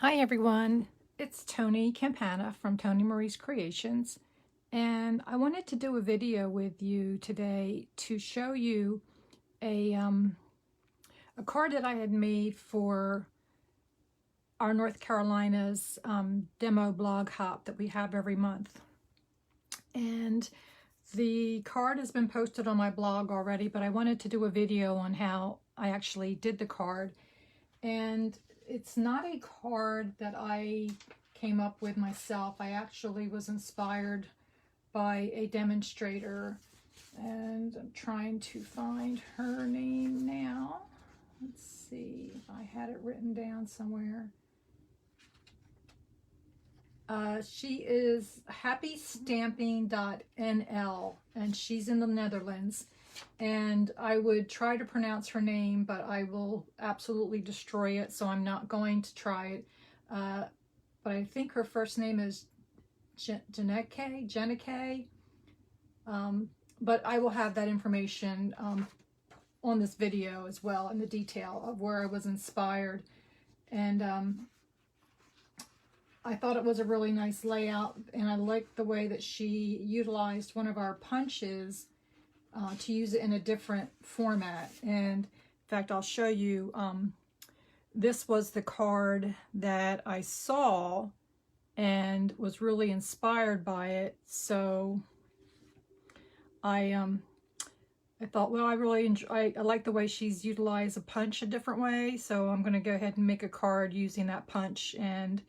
Hi everyone, it's Toni Campana from Toni Marie's Creations, and I wanted to do a video with you today to show you a card that I had made for our North Carolina's demo blog hop that we have every month. And the card has been posted on my blog already, but I wanted to do a video on how I actually did the card. And it's not a card that I came up with myself. I actually was inspired by a demonstrator, and I'm trying to find her name now. Let's see if I had it written down somewhere. She is Happystampin.nl, and she's in the Netherlands. And I would try to pronounce her name, but I will absolutely destroy it, so I'm not going to try it. But I think her first name is Janneke. But I will have that information on this video as well, in the detail of where I was inspired. And I thought it was a really nice layout, and I liked the way that she utilized one of our punches to use it in a different format. And in fact, I'll show you, this was the card that I saw and was really inspired by it. So I thought, well, I really enjoy, I like the way she's utilized a punch a different way, so I'm going to go ahead and make a card using that punch and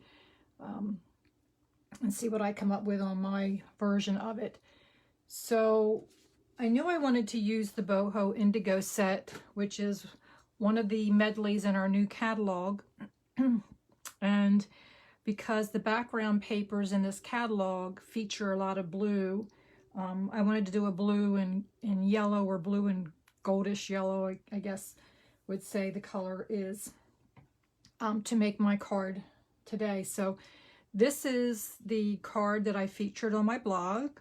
see what I come up with on my version of it. So I knew I wanted to use the Boho Indigo set, which is one of the medleys in our new catalog. And because the background papers in this catalog feature a lot of blue, I wanted to do a blue and yellow, or blue and goldish yellow, I guess would say the color is, to make my card today. So this is the card that I featured on my blog.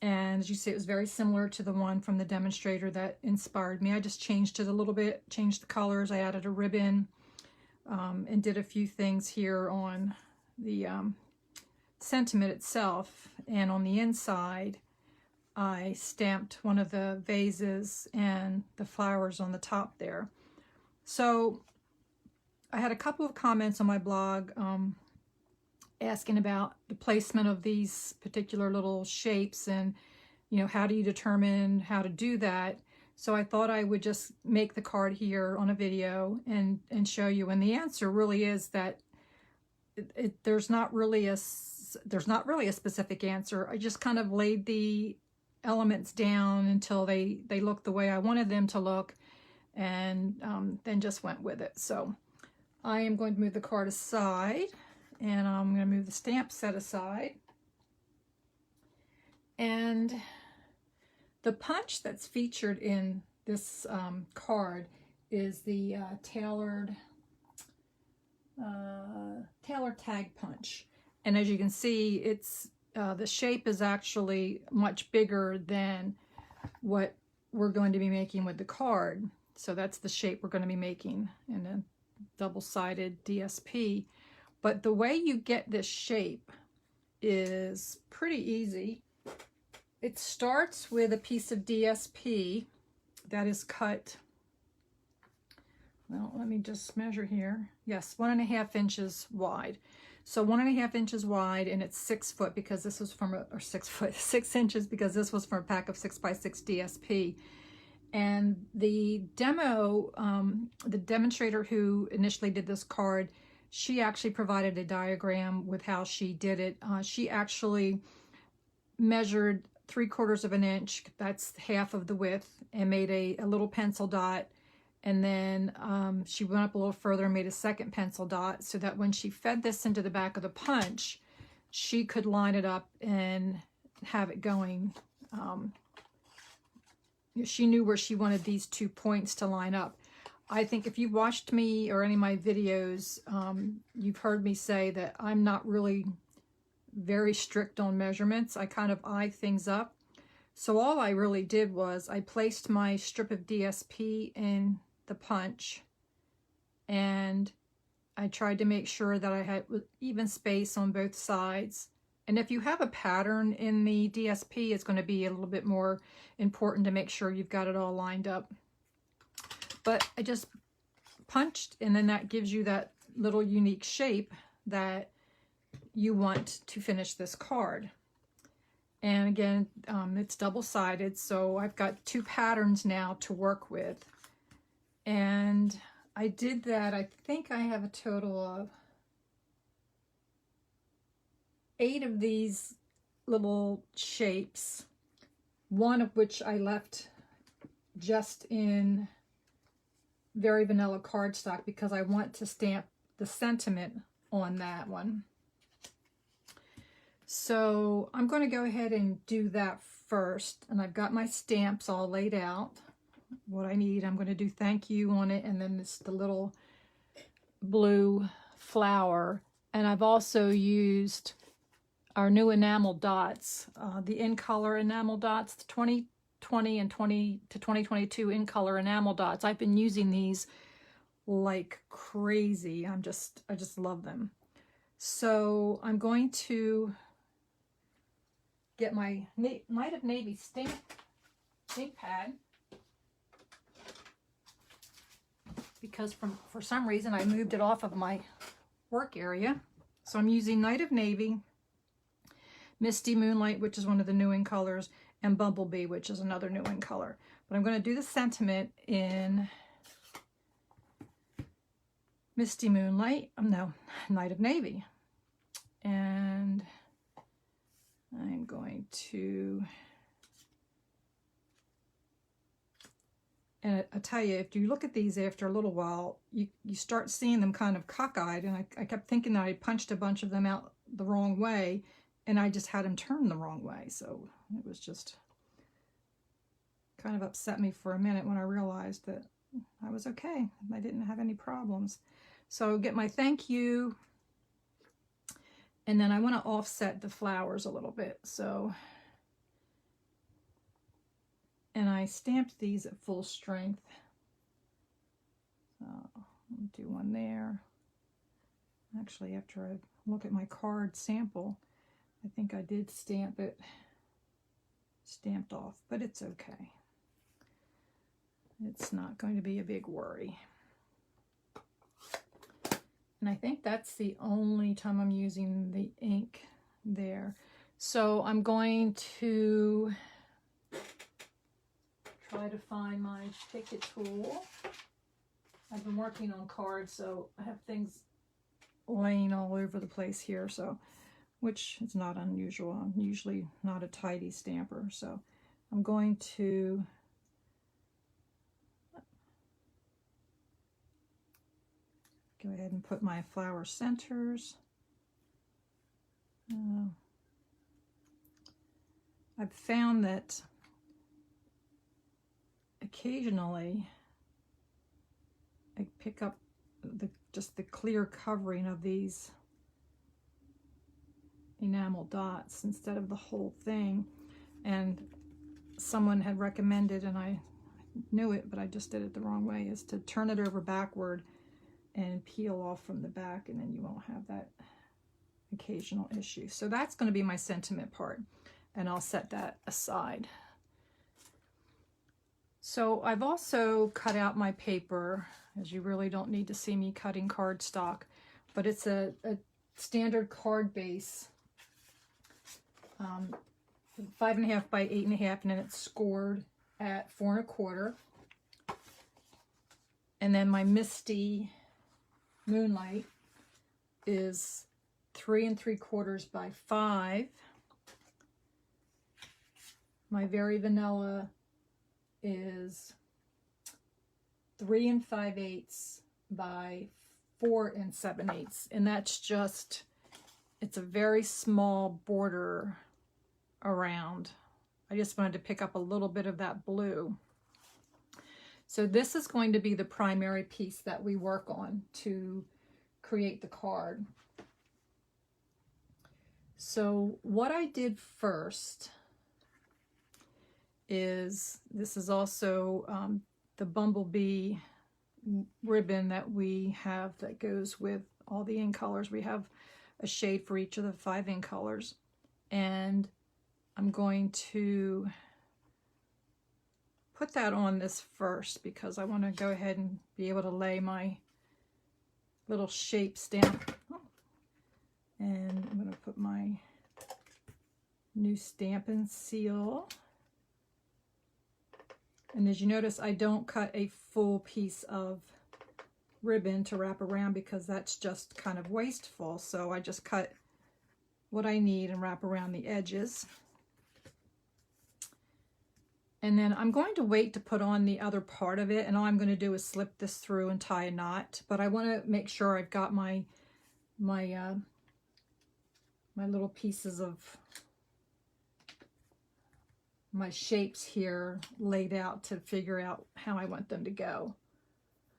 And as you see, it was very similar to the one from the demonstrator that inspired me. I just changed it a little bit, changed the colors. I added a ribbon and did a few things here on the sentiment itself. And on the inside, I stamped one of the vases and the flowers on the top there. So I had a couple of comments on my blog asking about the placement of these particular little shapes, and how do you determine how to do that. So I thought I would just make the card here on a video and show you. And the answer really is that there's not really a specific answer. I just kind of laid the elements down until they look the way I wanted them to look, and then just went with it. So I am going to move the card aside, and I'm going to move the stamp set aside. And the punch that's featured in this card is the tailored tag punch. And as you can see, it's the shape is actually much bigger than what we're going to be making with the card. So that's the shape we're going to be making in a double-sided DSP. But the way you get this shape is pretty easy. It starts with a piece of DSP that is cut, well, let me just measure here. Yes, 1.5 inches wide. So 1.5 inches wide, and it's 6 foot because this was from or 6 inches because this was from a pack of 6x6 DSP. And the demonstrator who initially did this card, she actually provided a diagram with how she did it. She actually measured 3/4 of an inch, that's half of the width, and made a little pencil dot. And then she went up a little further and made a second pencil dot, so that when she fed this into the back of the punch, she could line it up and have it going. She knew where she wanted these 2 points to line up. I think if you've watched me or any of my videos, you've heard me say that I'm not really very strict on measurements. I kind of eye things up. So all I really did was I placed my strip of DSP in the punch, and I tried to make sure that I had even space on both sides. And if you have a pattern in the DSP, it's going to be a little bit more important to make sure you've got it all lined up. But I just punched, and then that gives you that little unique shape that you want to finish this card. And again, it's double-sided, so I've got 2 patterns now to work with. And I did that. I think I have a total of 8 of these little shapes, one of which I left just in Very Vanilla cardstock because I want to stamp the sentiment on that one. So I'm going to go ahead and do that first, and I've got my stamps all laid out. What I need, I'm going to do thank you on it, and then it's the little blue flower. And I've also used our new enamel dots, the in color enamel dots, the 2020 and 2022 in color enamel dots. I've been using these like crazy. I just love them. So I'm going to get my Night of Navy ink pad, because for some reason I moved it off of my work area. So I'm using Night of Navy, Misty Moonlight, which is one of the new in colors, and Bumblebee, which is another new in color. But I'm going to do the sentiment in Misty Moonlight, no, Night of Navy. And I'm going to, and I tell you, if you look at these after a little while, you start seeing them kind of cockeyed, and I kept thinking that I punched a bunch of them out the wrong way, and I just had them turned the wrong way. So it was just kind of upset me for a minute when I realized that I was okay. I didn't have any problems. So get my thank you. And then I want to offset the flowers a little bit. So, and I stamped these at full strength. So I'll do one there. Actually, after I look at my card sample, I think I did stamp it stamped off, but it's okay. It's not going to be a big worry. And I think that's the only time I'm using the ink there. So I'm going to try to find my ticket tool. I've been working on cards, so I have things laying all over the place here, so which is not unusual. I'm usually not a tidy stamper, so I'm going to go ahead and put my flower centers. I've found that occasionally I pick up just the clear covering of these enamel dots instead of the whole thing, and someone had recommended, and I knew it, but I just did it the wrong way, is to turn it over backward and peel off from the back, and then you won't have that occasional issue. So that's going to be my sentiment part, and I'll set that aside. So I've also cut out my paper, as you really don't need to see me cutting cardstock, but it's a standard card base, 5.5 by 8.5, and then it's scored at 4 1/4. And then my Misty Moonlight is 3 3/4 by 5. My Very Vanilla is 3 5/8 by 4 7/8, and that's just, it's a very small border around. I just wanted to pick up a little bit of that blue. So this is going to be the primary piece that we work on to create the card. So what I did first is, this is also the Bumblebee ribbon that we have that goes with all the in colors. We have a shade for each of the 5 in colors. And I'm going to put that on this first because I want to go ahead and be able to lay my little shapes down. Oh. And I'm going to put my new Stampin' Seal. And as you notice, I don't cut a full piece of ribbon to wrap around because that's just kind of wasteful. So I just cut what I need and wrap around the edges. And then I'm going to wait to put on the other part of it, and all I'm going to do is slip this through and tie a knot. But I want to make sure I've got my little pieces of my shapes here laid out to figure out how I want them to go.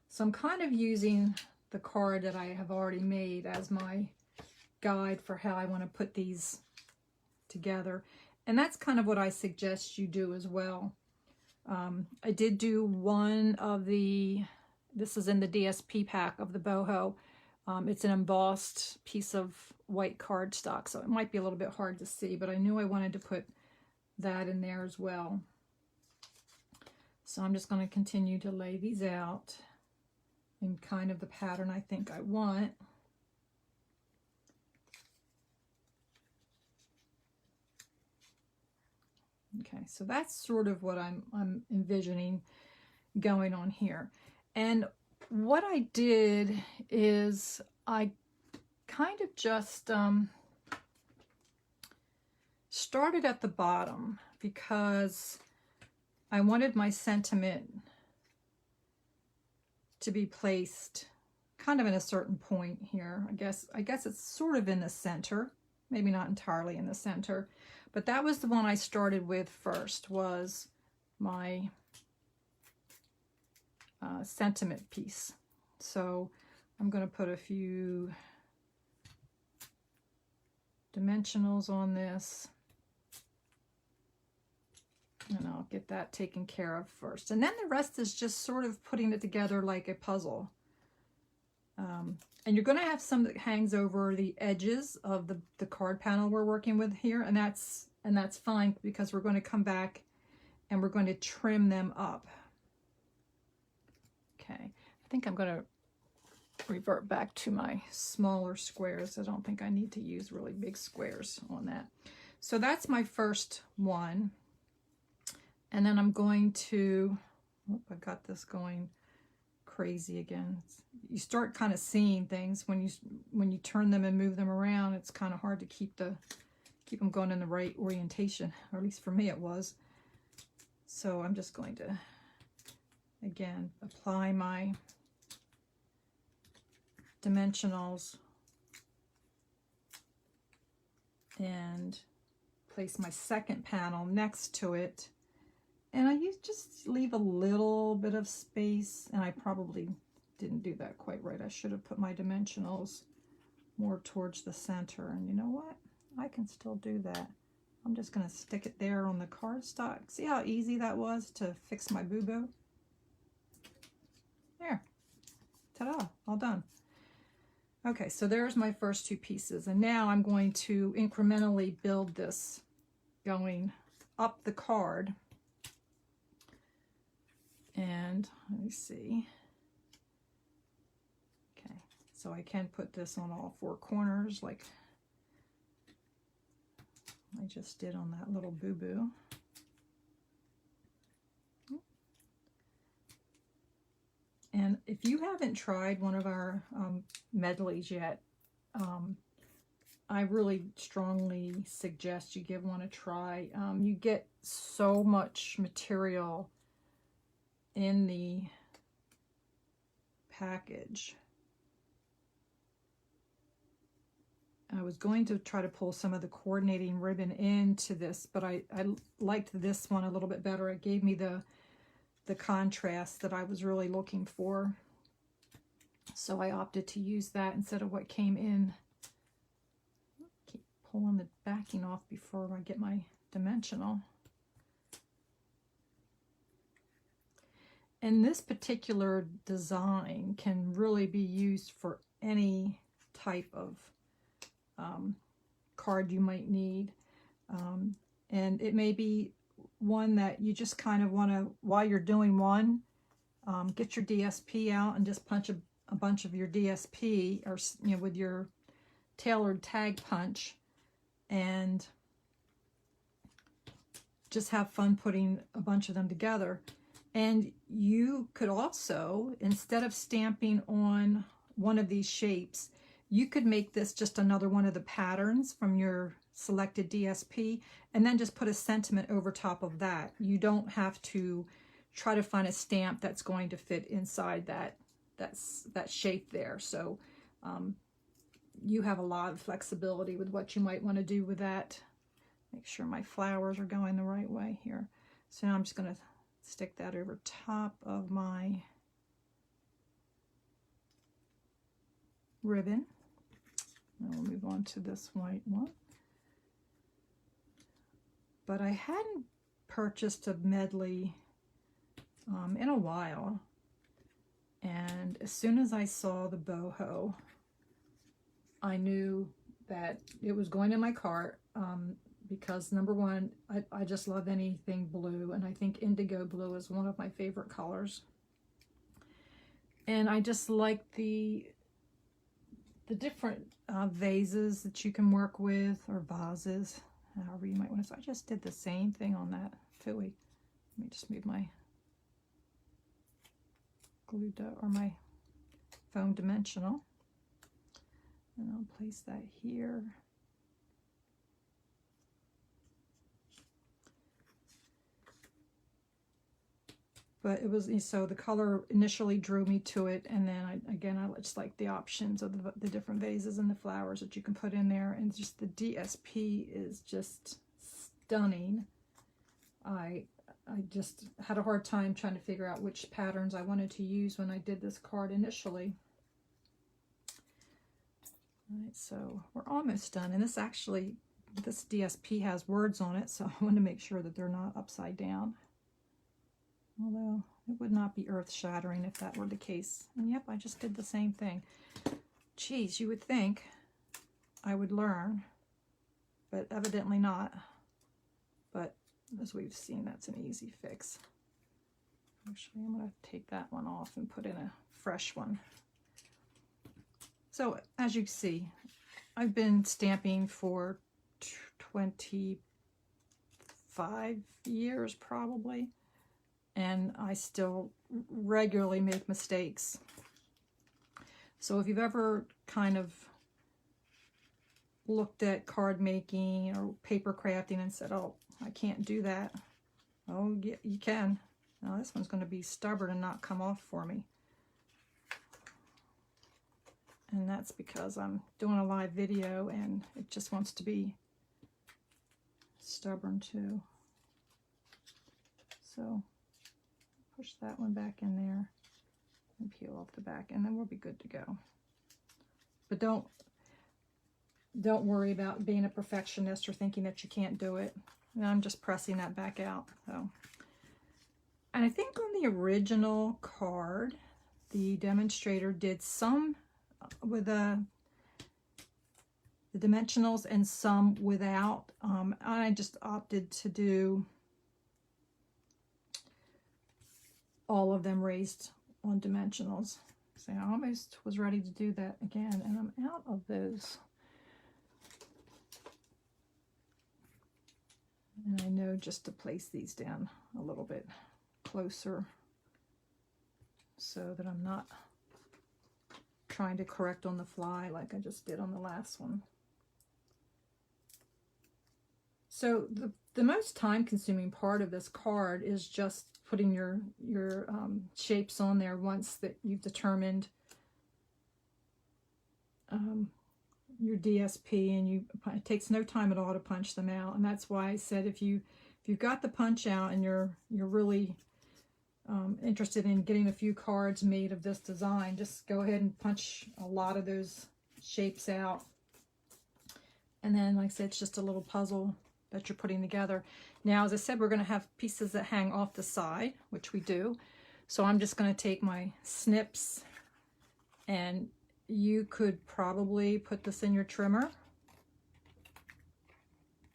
So I'm kind of using the card that I have already made as my guide for how I want to put these together. And that's kind of what I suggest you do as well. I did do one of the, this is in the DSP pack of the Boho. It's an embossed piece of white cardstock, so it might be a little bit hard to see, but I knew I wanted to put that in there as well. So I'm just going to continue to lay these out in kind of the pattern I think I want. Okay, so that's sort of what I'm envisioning going on here. And what I did is I kind of just started at the bottom because I wanted my sentiment to be placed kind of in a certain point here. I guess it's sort of in the center, maybe not entirely in the center, but that was the one I started with first, was my sentiment piece. So I'm going to put a few dimensionals on this, and I'll get that taken care of first. And then the rest is just sort of putting it together like a puzzle. And you're going to have some that hangs over the edges of the card panel we're working with here, and that's fine because we're going to come back and we're going to trim them up. Okay, I think I'm going to revert back to my smaller squares. I don't think I need to use really big squares on that. So that's my first one. And then I'm going to, oh, I got this going crazy again. You start kind of seeing things when you turn them and move them around. It's kind of hard to keep them going in the right orientation, or at least for me it was. So I'm just going to, again, apply my dimensionals and place my second panel next to it. And I just leave a little bit of space, and I probably didn't do that quite right. I should have put my dimensionals more towards the center, and you know what? I can still do that. I'm just going to stick it there on the cardstock. See how easy that was to fix my boo-boo? There. Ta-da! All done. Okay, so there's my first two pieces, and now I'm going to incrementally build this going up the card. And let me see. Okay, so I can put this on all four corners like I just did on that little boo-boo. And if you haven't tried one of our medleys yet, I really strongly suggest you give one a try. You get so much material in the package. I was going to try to pull some of the coordinating ribbon into this, but I liked this one a little bit better. It gave me the contrast that I was really looking for. So I opted to use that instead of what came in. Keep pulling the backing off before I get my dimensional. And this particular design can really be used for any type of card you might need. And it may be one that you just kind of want to, while you're doing one, get your DSP out and just punch a bunch of your DSP, or with your tailored tag punch, and just have fun putting a bunch of them together. And you could also, instead of stamping on one of these shapes, you could make this just another one of the patterns from your selected DSP, and then just put a sentiment over top of that. You don't have to try to find a stamp that's going to fit inside that shape there. So you have a lot of flexibility with what you might want to do with that. Make sure my flowers are going the right way here. So now I'm just going to stick that over top of my ribbon. And we'll move on to this white one. But I hadn't purchased a Medley in a while. And as soon as I saw the Boho, I knew that it was going in my cart. Because number one, I just love anything blue, and I think indigo blue is one of my favorite colors. And I just like the different vases that you can work with, or vases, however you might want to say. I just did the same thing on that Philly. Let me just move my glue dough, or my foam dimensional, and I'll place that here. But it was, so the color initially drew me to it, and then I just like the options of the different vases and the flowers that you can put in there, and just the DSP is just stunning. I just had a hard time trying to figure out which patterns I wanted to use when I did this card initially. All right, so we're almost done, and this DSP has words on it, so I want to make sure that they're not upside down. Although it would not be earth-shattering if that were the case. And yep, I just did the same thing. Geez, you would think I would learn, but evidently not. But as we've seen, that's an easy fix. Actually, I'm going to take that one off and put in a fresh one. So as you see, I've been stamping for 25 years probably. And I still regularly make mistakes. So if you've ever kind of looked at card making or paper crafting and said, oh, I can't do that. Oh, yeah, you can. Now this one's going to be stubborn and not come off for me. And that's because I'm doing a live video and it just wants to be stubborn too. So push that one back in there and peel off the back, and then we'll be good to go. But don't worry about being a perfectionist or thinking that you can't do it. And I'm just pressing that back out. So, and I think on the original card, the demonstrator did some with the dimensionals and some without. I just opted to do all of them raised on dimensionals. So I almost was ready to do that again, and I'm out of those. And I know just to place these down a little bit closer so that I'm not trying to correct on the fly like I just did on the last one. So the most time-consuming part of this card is just putting your shapes on there once that you've determined your DSP, and it takes no time at all to punch them out. And that's why I said if you've got the punch out and you're really interested in getting a few cards made of this design, just go ahead and punch a lot of those shapes out. And then, like I said, it's just a little puzzle that you're putting together. Now, as I said, we're going to have pieces that hang off the side, which we do. So I'm just going to take my snips, and you could probably put this in your trimmer,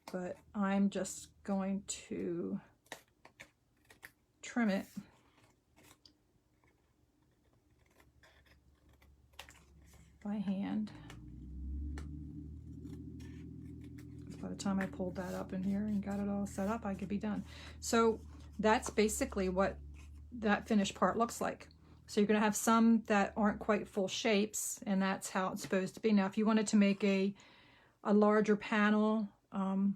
but I'm just going to trim it by hand. By the time I pulled that up in here and got it all set up, I could be done. So that's basically what that finished part looks like. So you're going to have some that aren't quite full shapes, and that's how it's supposed to be. Now, if you wanted to make a larger panel, or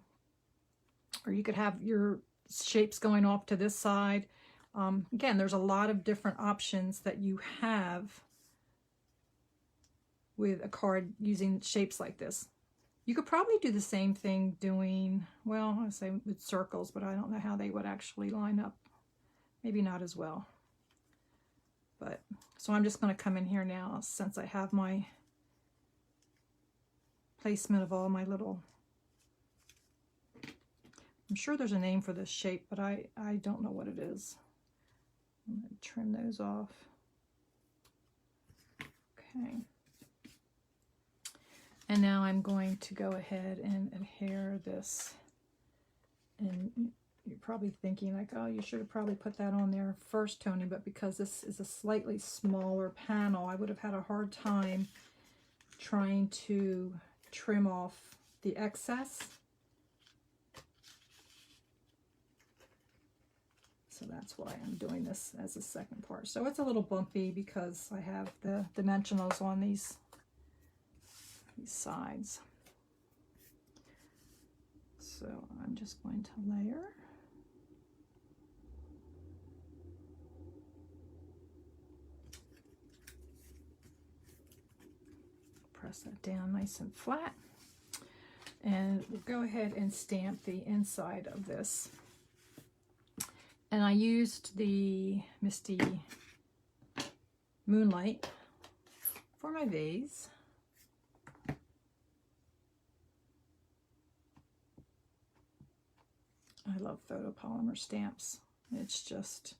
you could have your shapes going off to this side. Again, there's a lot of different options that you have with a card using shapes like this. You could probably do the same thing doing, well, I say with circles, but I don't know how they would actually line up. Maybe not as well. But, so I'm just going to come in here now, since I have my placement of all my little, I'm sure there's a name for this shape, but I don't know what it is. I'm going to trim those off. Okay. And now I'm going to go ahead and adhere this. And you're probably thinking like, oh, you should have probably put that on there first, Toni, but because this is a slightly smaller panel, I would have had a hard time trying to trim off the excess. So that's why I'm doing this as a second part. So it's a little bumpy because I have the dimensionals on these sides. So I'm just going to layer. Press that down nice and flat. And we'll go ahead and stamp the inside of this. And I used the Misty Moonlight for my vase. I love photopolymer stamps. It's just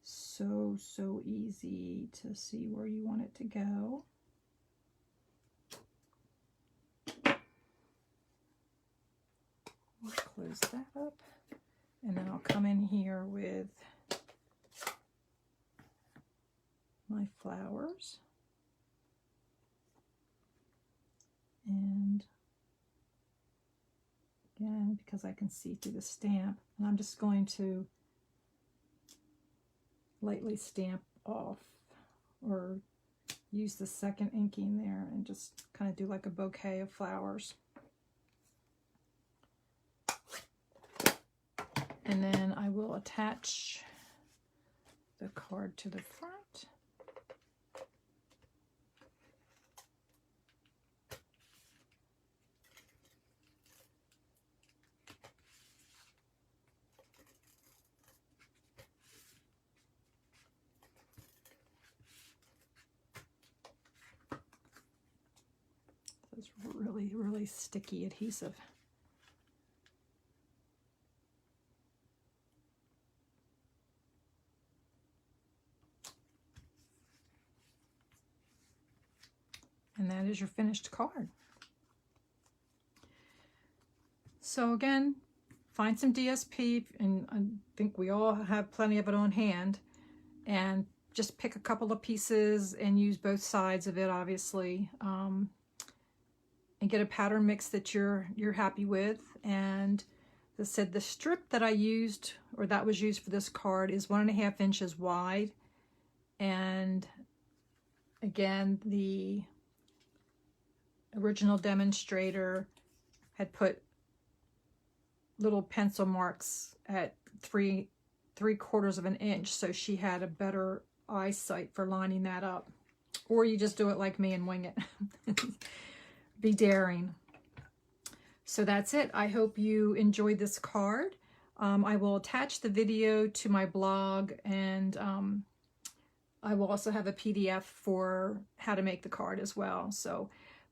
so easy to see where you want it to go. We'll close that up, and then I'll come in here with my flowers. And again, because I can see through the stamp, and I'm just going to lightly stamp off, or use the second inking there and just kind of do like a bouquet of flowers. And then I will attach the card to the front. It's really sticky adhesive. And that is your finished card. So again, find some DSP, and I think we all have plenty of it on hand, and just pick a couple of pieces and use both sides of it, obviously, and get a pattern mix that you're happy with. And as I said, the strip that I used, or that was used for this card, is 1.5 inches wide. And again, the original demonstrator had put little pencil marks at 3/4 of an inch, so she had a better eyesight for lining that up. Or you just do it like me and wing it. Be daring. So that's it. I hope you enjoyed this card. I will attach the video to my blog, and I will also have a PDF for how to make the card as well. So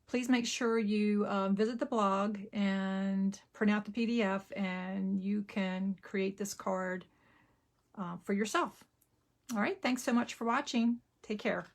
please make sure you visit the blog and print out the PDF, and you can create this card for yourself. All right, thanks so much for watching. Take care.